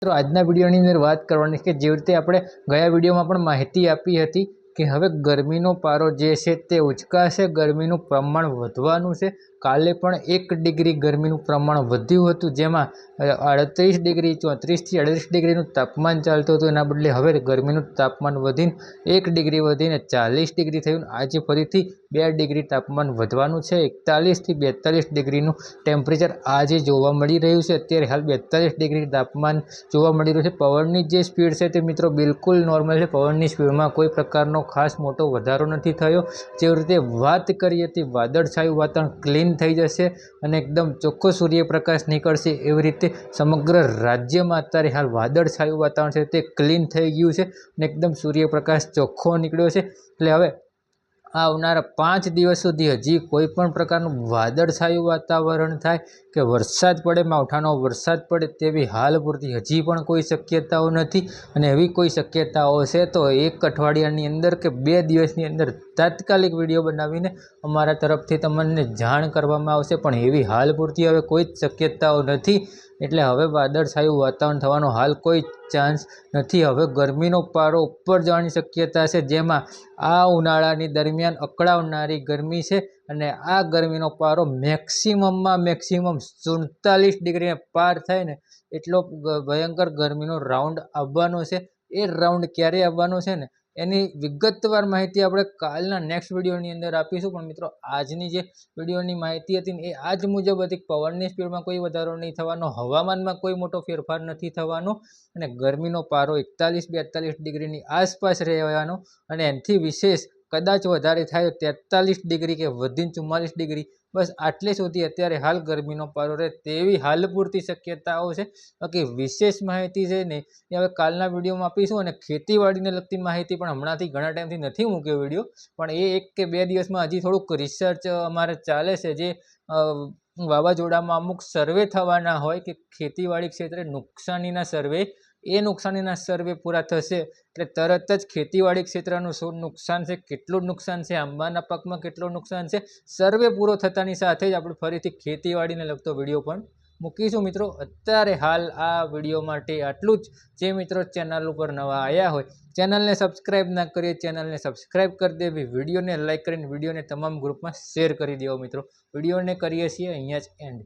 મિત્રો આજના વિડીયોની અંદર વાત કરવાની કે જેવી રીતે આપણે ગયા વિડીયોમાં પણ માહિતી આપી હતી કે હવે ગરમીનો પારો જે છે તે ઉચકાશે, ગરમીનું પ્રમાણ વધવાનું છે. કાલે પણ 1 ડિગ્રી ગરમીનું પ્રમાણ વધ્યું હતું, જેમાં 38 ડિગ્રી 34થી 38 ડિગ્રીનું તાપમાન ચાલતું હતું. એના બદલે હવે ગરમીનું તાપમાન વધીને 1 ડિગ્રી વધીને 40 ડિગ્રી થયું. આજે ફરીથી 2 ડિગ્રી તાપમાન વધવાનું છે. 41થી 42 ડિગ્રીનું ટેમ્પરેચર આજે જોવા મળી રહ્યું છે. અત્યારે હાલ 42 ડિગ્રી તાપમાન જોવા મળી રહ્યું છે. પવનની જે સ્પીડ છે તે મિત્રો બિલકુલ નોર્મલ છે. પવનની સ્પીડમાં કોઈ પ્રકારનો ખાસ મોટો વધારો નથી થયો. જેવી રીતે વાત કરી હતી, વાદળછાયું વાતાવરણ ક્લીન થઈ જશે અને એકદમ ચોખ્ખો સૂર્યપ્રકાશ નીકળશે. એવી રીતે સમગ્ર રાજ્યમાં અત્યારે હાલ વાદળછાયું વાતાવરણ છે તે ક્લીન થઈ ગયું છે અને એકદમ સૂર્યપ્રકાશ ચોખ્ખો નીકળ્યો છે. એટલે હવે આવનારા 5 દિવસ સુધી હજી કોઈ પણ પ્રકારનું વાદળછાયું વાતાવરણ થાય કે વરસાદ પડે, માવઠાનો વરસાદ પડે તેવી હાલ પૂરતી હજી પણ કોઈ શક્યતાઓ નથી. અને એવી કોઈ શક્યતાઓ છે તો 1 અઠવાડિયાની અંદર કે 2 દિવસની અંદર તાત્કાલિક વિડીયો બનાવીને અમારા તરફથી તમને જાણ કરવામાં આવશે. પણ એવી હાલ પૂરતી હવે કોઈ જ શક્યતાઓ નથી. એટલે હવે વાદળછાયું વાતાવરણ થવાનો હાલ કોઈ ચાન્સ નથી. હવે ગરમીનો પારો ઉપર જવાની શક્યતા છે, જેમાં આ ઉનાળાની દરમિયાન અકળાવનારી ગરમી છે અને આ ગરમીનો પારો મેક્સિમમમાં મેક્સિમમ 47 ડિગ્રીને પાર થાય ને એટલો ભયંકર ગરમીનો રાઉન્ડ આવવાનો છે. એ રાઉન્ડ ક્યારે આવવાનો છે ને એની વિગતવાર માહિતી આપણે કાલના નેક્સ્ટ વિડીયોની અંદર આપીશું. પણ મિત્રો આજની જે વિડીયોની માહિતી હતી ને એ આજ મુજબ હતી. પવનની સ્પીડમાં કોઈ વધારો નહીં થવાનો, હવામાનમાં કોઈ મોટો ફેરફાર નથી થવાનો અને ગરમીનો પારો 41-42 ડિગ્રીની આસપાસ રહેવાનો અને એનાથી વિશેષ કદાચ વધારે થાય 43 ડિગ્રી કે વધીને 44 ડિગ્રી, બસ આટલે સુધી અત્યારે હાલ ગરમીનો પારો રહે તેવી હાલ પૂરતી શક્યતાઓ છે. બાકી વિશેષ માહિતી છે ને એ હવે કાલના વિડીયોમાં આપીશું. અને ખેતીવાડીને લગતી માહિતી પણ હમણાંથી ઘણા ટાઈમથી નથી મૂક્યો વિડીયો, પણ એ 1 કે 2 દિવસમાં હજી થોડુંક રિસર્ચ અમારે ચાલે છે. જે વાવાઝોડામાં અમુક સર્વે થવાના હોય કે ખેતીવાડી ક્ષેત્રે નુકસાનીના સર્વે, એ નુકસાનીના સર્વે પૂરા થશે એટલે તરત જ ખેતીવાડી ક્ષેત્રનું શું નુકસાન છે, કેટલું નુકસાન છે, આંબાના પાકમાં કેટલું નુકસાન છે, સર્વે પૂરો થતાની સાથે જ આપણે ફરીથી ખેતીવાડીને લગતો વિડીયો પણ મૂકીશું. મિત્રો અત્યારે હાલ આ વિડીયો માટે આટલું જ. જે મિત્રો ચેનલ ઉપર નવા આવ્યા હોય, ચેનલને સબસ્ક્રાઈબ ના કરીએ, ચેનલને સબસ્ક્રાઈબ કરી દેવી, વિડીયોને લાઇક કરીને વિડીયોને તમામ ગ્રુપમાં શેર કરી દેવો. મિત્રો વિડીયોને કરીએ છીએ અહીંયા જ એન્ડ.